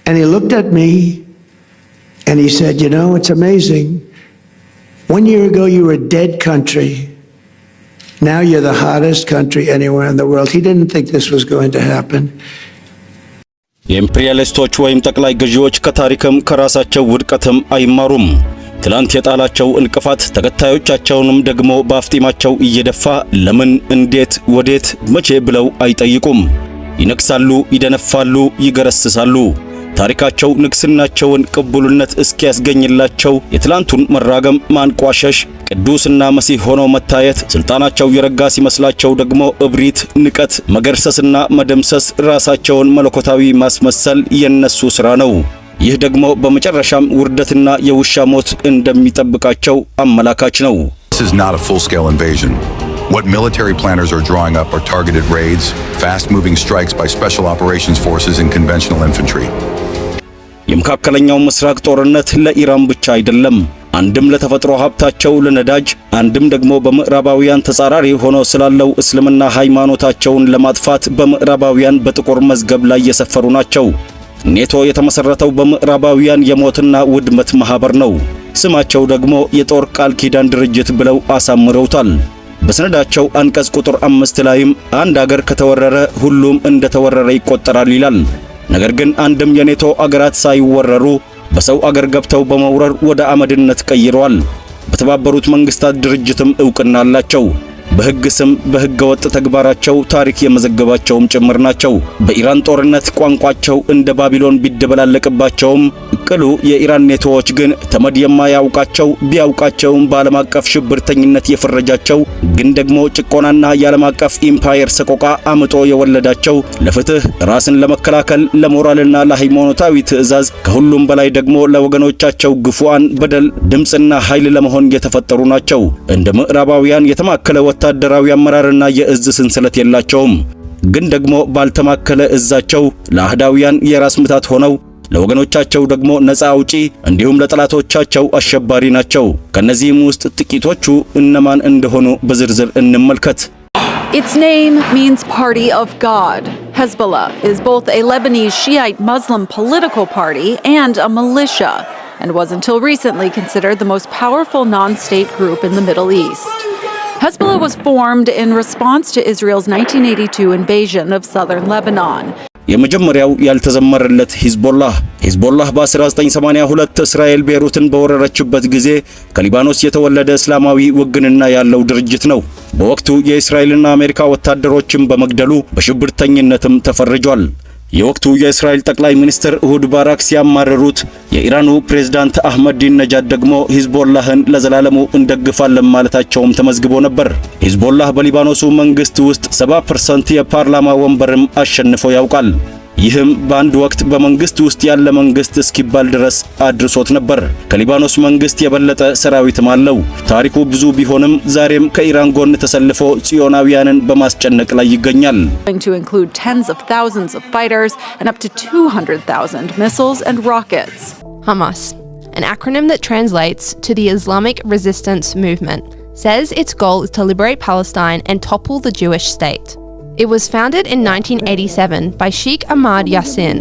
And he looked at me and he said, you know, it's amazing. 1 year ago, you were a dead country. Now you're the hottest country anywhere in the world. He didn't think this was going to happen. የኢምፔሪያሊስቶች ወይም ጠቅላይ ገዢዎች ከታሪክም ከራሳቸው ውድቀትም አይማሩም። ትላንት የጣላቸው እንቅፋት ተከታዮቻቸውንም ደግሞ በአፍጢማቸው እየደፋ ለምን፣ እንዴት፣ ወዴት፣ መቼ ብለው አይጠይቁም። ይነክሳሉ፣ ይደነፋሉ፣ ይገረስሳሉ። ታሪካቸው ንግስናቸውን ቅቡልነት እስኪያስገኝላቸው የትላንቱን መራገም፣ ማንቋሸሽ፣ ቅዱስና መሲህ ሆኖ መታየት፣ ስልጣናቸው የረጋ ሲመስላቸው ደግሞ እብሪት፣ ንቀት፣ መገርሰስና መደምሰስ፣ ራሳቸውን መለኮታዊ ማስመሰል የነሱ ሥራ ነው። ይህ ደግሞ በመጨረሻም ውርደትና የውሻ ሞት እንደሚጠብቃቸው አመላካች ነው። This is not a full-scale invasion. What military planners are drawing up are targeted raids, fast-moving strikes by special operations forces and conventional infantry. የመካከለኛው ምስራቅ ጦርነት ለኢራን ብቻ አይደለም። አንድም ለተፈጥሮ ሀብታቸው ለነዳጅ፣ አንድም ደግሞ በምዕራባውያን ተጻራሪ ሆኖ ስላለው እስልምና ሃይማኖታቸውን ለማጥፋት በምዕራባውያን በጥቁር መዝገብ ላይ የሰፈሩ ናቸው። ኔቶ የተመሰረተው በምዕራባውያን የሞትና ውድመት ማህበር ነው። ስማቸው ደግሞ የጦር ቃል ኪዳን ድርጅት ብለው አሳምረውታል። በሰነዳቸው አንቀጽ ቁጥር 5 ላይም አንድ አገር ከተወረረ ሁሉም እንደተወረረ ይቆጠራል ይላል። ነገር ግን አንድም የኔቶ አገራት ሳይወረሩ በሰው አገር ገብተው በመውረር ወደ አመድነት ቀይረዋል። በተባበሩት መንግስታት ድርጅትም ዕውቅና አላቸው። በሕግ ስም በሕገ ወጥ ተግባራቸው ታሪክ የመዘገባቸውም ጭምር ናቸው። በኢራን ጦርነት ቋንቋቸው እንደ ባቢሎን ቢደበላለቅባቸውም ቅሉ የኢራን ኔቶዎች ግን ተመድ የማያውቃቸው ቢያውቃቸውም በዓለም አቀፍ ሽብርተኝነት የፈረጃቸው ግን ደግሞ ጭቆናና የዓለም አቀፍ ኢምፓየር ሰቆቃ አምጦ የወለዳቸው ለፍትህ ራስን ለመከላከል ለሞራልና ለሃይማኖታዊ ትዕዛዝ ከሁሉም በላይ ደግሞ ለወገኖቻቸው ግፉአን በደል ድምጽና ኃይል ለመሆን የተፈጠሩ ናቸው። እንደ ምዕራባውያን የተማከለ ወታደራዊ አመራርና የእዝ ሰንሰለት የላቸውም። ግን ደግሞ ባልተማከለ እዛቸው ለአህዳውያን የራስ ምታት ሆነው ለወገኖቻቸው ደግሞ ነፃ አውጪ እንዲሁም ለጠላቶቻቸው አሸባሪ ናቸው። ከነዚህም ውስጥ ጥቂቶቹ እነማን እንደሆኑ በዝርዝር እንመልከት። Its name means Party of God. Hezbollah is both a Lebanese Shiite Muslim political party and a militia, and was until recently considered the most powerful non-state group in the Middle East. Hezbollah was formed in response to Israel's 1982 invasion of southern Lebanon. የመጀመሪያው ያልተዘመረለት ሂዝቦላህ በ1982 እስራኤል ቤሩትን በወረረችበት ጊዜ ከሊባኖስ የተወለደ እስላማዊ ውግንና ያለው ድርጅት ነው። በወቅቱ የእስራኤልና አሜሪካ ወታደሮችን በመግደሉ በሽብርተኝነትም ተፈርጇል። የወቅቱ የእስራኤል ጠቅላይ ሚኒስትር እሁድ ባራክ ሲያማረሩት የኢራኑ ፕሬዝዳንት አህመዲን ነጃድ ደግሞ ሂዝቦላህን ለዘላለሙ እንደግፋለን ማለታቸውም ተመዝግቦ ነበር። ሂዝቦላህ በሊባኖሱ መንግስት ውስጥ 70% የፓርላማ ወንበርም አሸንፎ ያውቃል። ይህም በአንድ ወቅት በመንግስት ውስጥ ያለ መንግስት እስኪባል ድረስ አድርሶት ነበር። ከሊባኖስ መንግስት የበለጠ ሰራዊትም አለው። ታሪኩ ብዙ ቢሆንም ዛሬም ከኢራን ጎን ተሰልፎ ጽዮናውያንን በማስጨነቅ ላይ ይገኛል። To include tens of thousands of fighters and up to 200,000 missiles and rockets. Hamas, an acronym that translates to the Islamic Resistance Movement, says its goal is to liberate Palestine and topple the Jewish state. It was founded in 1987 by Sheikh Ahmad Yassin.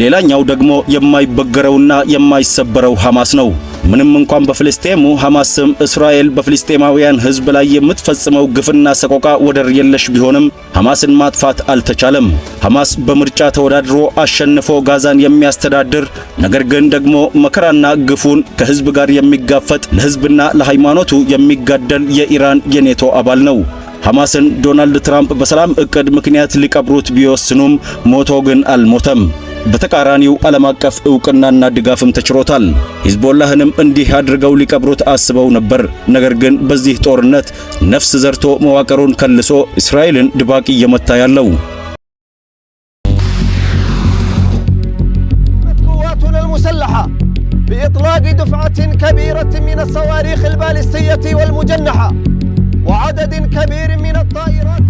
ሌላኛው ደግሞ የማይበገረውና የማይሰበረው ሐማስ ነው። ምንም እንኳን በፍልስጤሙ ሐማስም እስራኤል በፍልስጤማውያን ሕዝብ ላይ የምትፈጽመው ግፍና ሰቆቃ ወደር የለሽ ቢሆንም ሐማስን ማጥፋት አልተቻለም። ሐማስ በምርጫ ተወዳድሮ አሸንፎ ጋዛን የሚያስተዳድር ነገር ግን ደግሞ መከራና ግፉን ከሕዝብ ጋር የሚጋፈጥ ለሕዝብና ለሃይማኖቱ የሚጋደል የኢራን የኔቶ አባል ነው። ሐማስን ዶናልድ ትራምፕ በሰላም ዕቅድ ምክንያት ሊቀብሩት ቢወስኑም ሞቶ ግን አልሞተም። በተቃራኒው ዓለም አቀፍ ዕውቅናና ድጋፍም ተችሮታል። ሂዝቦላህንም እንዲህ አድርገው ሊቀብሩት አስበው ነበር። ነገር ግን በዚህ ጦርነት ነፍስ ዘርቶ መዋቅሩን ከልሶ እስራኤልን ድባቅ እየመታ ያለው قواتنا المسلحة بإطلاق دفعة كبيرة من الصواريخ البالستية والمجنحة وعدد كبير من الطائرات.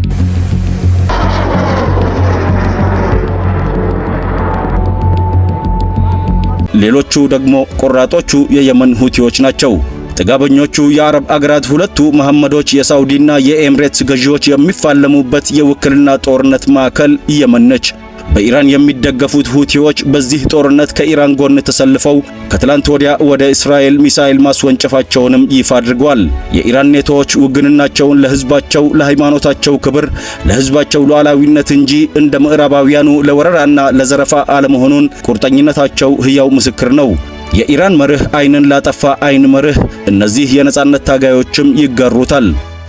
ሌሎቹ ደግሞ ቆራጦቹ የየመን ሁቲዎች ናቸው። ጥጋበኞቹ የአረብ አገራት ሁለቱ መሐመዶች የሳውዲና የኤምሬትስ ገዢዎች የሚፋለሙበት የውክልና ጦርነት ማዕከል የመን ነች። በኢራን የሚደገፉት ሁቲዎች በዚህ ጦርነት ከኢራን ጎን ተሰልፈው ከትላንት ወዲያ ወደ እስራኤል ሚሳኤል ማስወንጨፋቸውንም ይፋ አድርገዋል። የኢራን ኔቶዎች ውግንናቸውን ለህዝባቸው፣ ለሃይማኖታቸው ክብር፣ ለህዝባቸው ሉዓላዊነት እንጂ እንደ ምዕራባውያኑ ለወረራና ለዘረፋ አለመሆኑን ቁርጠኝነታቸው ሕያው ምስክር ነው። የኢራን መርህ ዓይንን ላጠፋ ዓይን መርህ እነዚህ የነጻነት ታጋዮችም ይጋሩታል።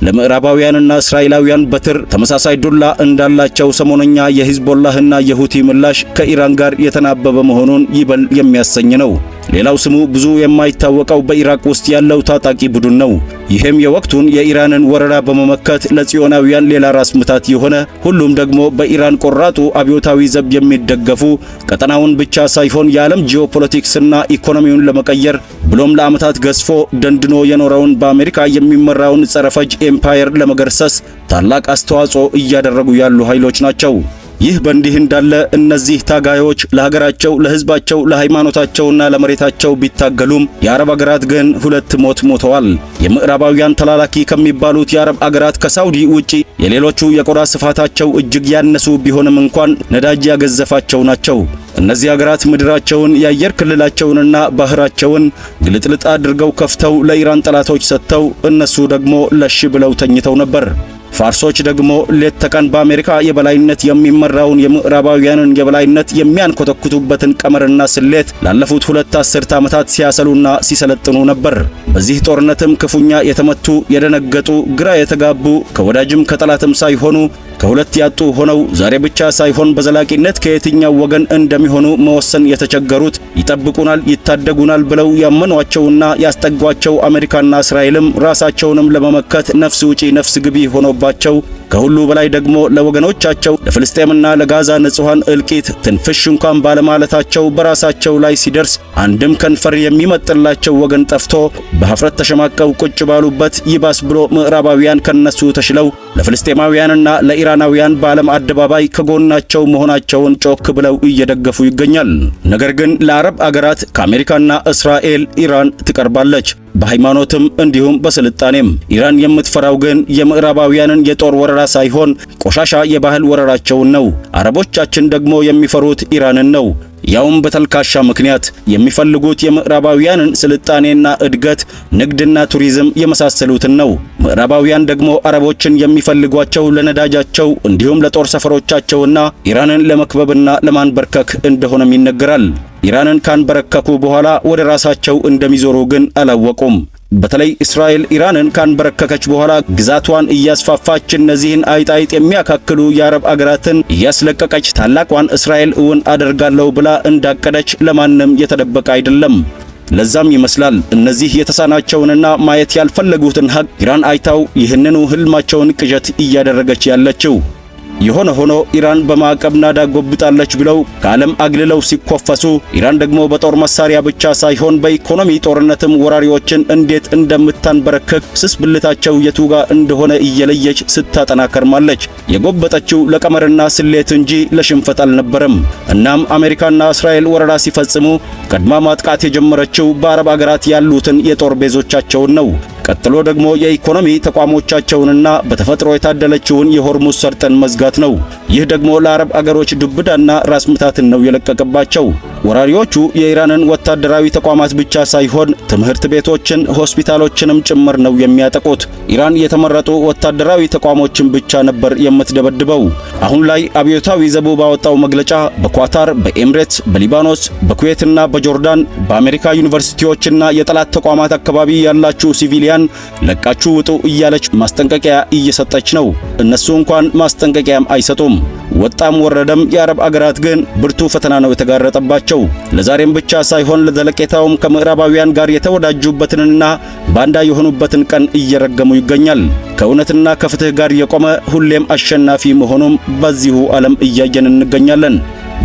ለምዕራባውያንና እስራኤላውያን በትር ተመሳሳይ ዱላ እንዳላቸው ሰሞነኛ የሂዝቦላህና የሁቲ ምላሽ ከኢራን ጋር የተናበበ መሆኑን ይበል የሚያሰኝ ነው። ሌላው ስሙ ብዙ የማይታወቀው በኢራቅ ውስጥ ያለው ታጣቂ ቡድን ነው። ይህም የወቅቱን የኢራንን ወረራ በመመከት ለጽዮናውያን ሌላ ራስ ምታት የሆነ ሁሉም ደግሞ በኢራን ቆራጡ አብዮታዊ ዘብ የሚደገፉ ቀጠናውን ብቻ ሳይሆን የዓለም ጂኦፖለቲክስና ኢኮኖሚውን ለመቀየር ብሎም ለዓመታት ገዝፎ ደንድኖ የኖረውን በአሜሪካ የሚመራውን ጸረ ፈጅ ኤምፓየር ለመገርሰስ ታላቅ አስተዋጽኦ እያደረጉ ያሉ ኃይሎች ናቸው። ይህ በእንዲህ እንዳለ እነዚህ ታጋዮች ለሀገራቸው፣ ለህዝባቸው፣ ለሃይማኖታቸውና ለመሬታቸው ቢታገሉም የአረብ አገራት ግን ሁለት ሞት ሞተዋል። የምዕራባውያን ተላላኪ ከሚባሉት የአረብ አገራት ከሳውዲ ውጪ የሌሎቹ የቆዳ ስፋታቸው እጅግ ያነሱ ቢሆንም እንኳን ነዳጅ ያገዘፋቸው ናቸው። እነዚህ አገራት ምድራቸውን፣ የአየር ክልላቸውንና ባህራቸውን ግልጥልጥ አድርገው ከፍተው ለኢራን ጠላቶች ሰጥተው እነሱ ደግሞ ለሽ ብለው ተኝተው ነበር። ፋርሶች ደግሞ ሌት ተቀን በአሜሪካ የበላይነት የሚመራውን የምዕራባውያንን የበላይነት የሚያንኮተኩቱበትን ቀመርና ስሌት ላለፉት 2 አስርት ዓመታት ሲያሰሉና ሲሰለጥኑ ነበር። በዚህ ጦርነትም ክፉኛ የተመቱ፣ የደነገጡ፣ ግራ የተጋቡ፣ ከወዳጅም ከጠላትም ሳይሆኑ ከሁለት ያጡ ሆነው ዛሬ ብቻ ሳይሆን በዘላቂነት ከየትኛው ወገን እንደሚሆኑ መወሰን የተቸገሩት ይጠብቁናል፣ ይታደጉናል ብለው ያመኗቸውና ያስጠጓቸው አሜሪካና እስራኤልም ራሳቸውንም ለመመከት ነፍስ ውጪ ነፍስ ግቢ ሆኖባቸው ከሁሉ በላይ ደግሞ ለወገኖቻቸው ለፍልስጤምና ለጋዛ ንጹሃን እልቂት ትንፍሽ እንኳን ባለማለታቸው በራሳቸው ላይ ሲደርስ አንድም ከንፈር የሚመጥላቸው ወገን ጠፍቶ በኀፍረት ተሸማቀው ቁጭ ባሉበት ይባስ ብሎ ምዕራባውያን ከነሱ ተሽለው ለፍልስጤማውያንና ለኢራናውያን በዓለም አደባባይ ከጎናቸው መሆናቸውን ጮክ ብለው እየደገፉ ይገኛል። ነገር ግን ለአረብ አገራት ከአሜሪካና እስራኤል ኢራን ትቀርባለች። በሃይማኖትም እንዲሁም በስልጣኔም ኢራን የምትፈራው ግን የምዕራባውያንን የጦር ወረራ ሳይሆን ቆሻሻ የባህል ወረራቸውን ነው። አረቦቻችን ደግሞ የሚፈሩት ኢራንን ነው። ያውም በተልካሻ ምክንያት የሚፈልጉት የምዕራባውያንን ስልጣኔና እድገት፣ ንግድና ቱሪዝም የመሳሰሉትን ነው። ምዕራባውያን ደግሞ አረቦችን የሚፈልጓቸው ለነዳጃቸው እንዲሁም ለጦር ሰፈሮቻቸውና ኢራንን ለመክበብና ለማንበርከክ እንደሆነም ይነገራል። ኢራንን ካንበረከኩ በኋላ ወደ ራሳቸው እንደሚዞሩ ግን አላወቁም። በተለይ እስራኤል ኢራንን ካንበረከከች በኋላ ግዛቷን እያስፋፋች እነዚህን አይጣይጥ የሚያካክሉ የአረብ አገራትን እያስለቀቀች ታላቋን እስራኤል እውን አደርጋለሁ ብላ እንዳቀደች ለማንም የተደበቀ አይደለም። ለዛም ይመስላል እነዚህ የተሳናቸውንና ማየት ያልፈለጉትን ሀቅ ኢራን አይታው ይህንኑ ህልማቸውን ቅዠት እያደረገች ያለችው። የሆነ ሆኖ ኢራን በማዕቀብ ናዳ ጎብጣለች ብለው ከዓለም አግልለው ሲኮፈሱ፣ ኢራን ደግሞ በጦር መሳሪያ ብቻ ሳይሆን በኢኮኖሚ ጦርነትም ወራሪዎችን እንዴት እንደምታንበረክክ ስስ ብልታቸው የቱጋ እንደሆነ እየለየች ስታጠና ከርማለች። የጎበጠችው ለቀመርና ስሌት እንጂ ለሽንፈት አልነበረም። እናም አሜሪካና እስራኤል ወረራ ሲፈጽሙ ቀድማ ማጥቃት የጀመረችው በአረብ አገራት ያሉትን የጦር ቤዞቻቸውን ነው። ቀጥሎ ደግሞ የኢኮኖሚ ተቋሞቻቸውንና በተፈጥሮ የታደለችውን የሆርሙዝ ሰርጥን መዝጋት ነው። ይህ ደግሞ ለአረብ አገሮች ዱብዳና ራስ ምታትን ነው የለቀቀባቸው። ወራሪዎቹ የኢራንን ወታደራዊ ተቋማት ብቻ ሳይሆን ትምህርት ቤቶችን፣ ሆስፒታሎችንም ጭምር ነው የሚያጠቁት። ኢራን የተመረጡ ወታደራዊ ተቋሞችን ብቻ ነበር የምትደበድበው። አሁን ላይ አብዮታዊ ዘቡ ባወጣው መግለጫ በኳታር፣ በኤምሬትስ፣ በሊባኖስ፣ በኩዌትና በጆርዳን በአሜሪካ ዩኒቨርሲቲዎችና የጠላት ተቋማት አካባቢ ያላችሁ ሲቪሊያን ለቃችሁ ውጡ እያለች ማስጠንቀቂያ እየሰጠች ነው። እነሱ እንኳን ማስጠንቀቂያም አይሰጡም። ወጣም ወረደም የአረብ አገራት ግን ብርቱ ፈተና ነው የተጋረጠባቸው። ለዛሬም ብቻ ሳይሆን ለዘለቄታውም ከምዕራባውያን ጋር የተወዳጁበትንና ባንዳ የሆኑበትን ቀን እየረገሙ ይገኛል። ከእውነትና ከፍትህ ጋር የቆመ ሁሌም አሸናፊ መሆኑም በዚሁ ዓለም እያየን እንገኛለን።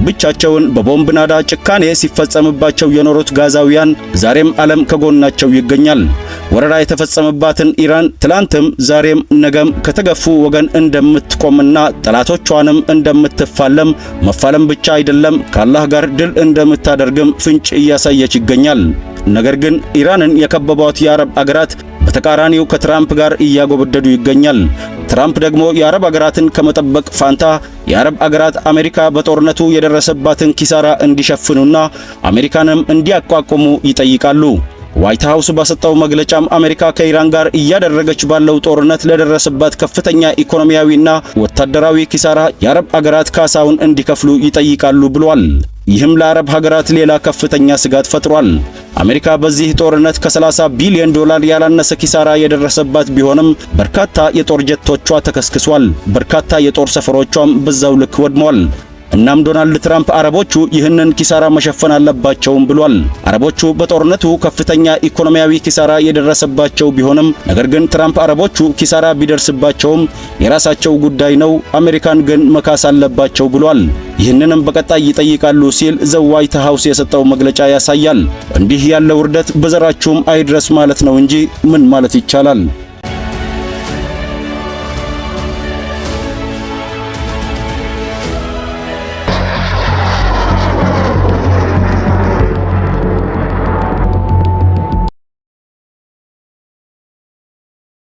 ብቻቸውን በቦምብ ናዳ ጭካኔ ሲፈጸምባቸው የኖሩት ጋዛውያን ዛሬም ዓለም ከጎናቸው ይገኛል። ወረራ የተፈጸመባትን ኢራን ትላንትም ዛሬም ነገም ከተገፉ ወገን እንደምትቆምና ጠላቶቿንም እንደምትፋለም መፋለም ብቻ አይደለም ከአላህ ጋር ድል እንደምታደርግም ፍንጭ እያሳየች ይገኛል። ነገር ግን ኢራንን የከበቧት የአረብ አገራት በተቃራኒው ከትራምፕ ጋር እያጎበደዱ ይገኛል። ትራምፕ ደግሞ የአረብ አገራትን ከመጠበቅ ፋንታ የአረብ አገራት አሜሪካ በጦርነቱ የደረሰባትን ኪሳራ እንዲሸፍኑና አሜሪካንም እንዲያቋቁሙ ይጠይቃሉ። ዋይት ሃውስ ባሰጠው መግለጫም አሜሪካ ከኢራን ጋር እያደረገች ባለው ጦርነት ለደረሰባት ከፍተኛ ኢኮኖሚያዊና ወታደራዊ ኪሳራ የአረብ አገራት ካሳውን እንዲከፍሉ ይጠይቃሉ ብሏል። ይህም ለአረብ ሀገራት ሌላ ከፍተኛ ስጋት ፈጥሯል። አሜሪካ በዚህ ጦርነት ከ30 ቢሊዮን ዶላር ያላነሰ ኪሳራ የደረሰባት ቢሆንም በርካታ የጦር ጀቶቿ ተከስክሷል። በርካታ የጦር ሰፈሮቿም በዛው ልክ ወድመዋል። እናም ዶናልድ ትራምፕ አረቦቹ ይህንን ኪሳራ መሸፈን አለባቸውም ብሏል። አረቦቹ በጦርነቱ ከፍተኛ ኢኮኖሚያዊ ኪሳራ የደረሰባቸው ቢሆንም ነገር ግን ትራምፕ አረቦቹ ኪሳራ ቢደርስባቸውም የራሳቸው ጉዳይ ነው፣ አሜሪካን ግን መካስ አለባቸው ብሏል። ይህንንም በቀጣይ ይጠይቃሉ ሲል ዘ ዋይት ሃውስ የሰጠው መግለጫ ያሳያል። እንዲህ ያለው ውርደት በዘራችሁም አይድረስ ማለት ነው እንጂ ምን ማለት ይቻላል?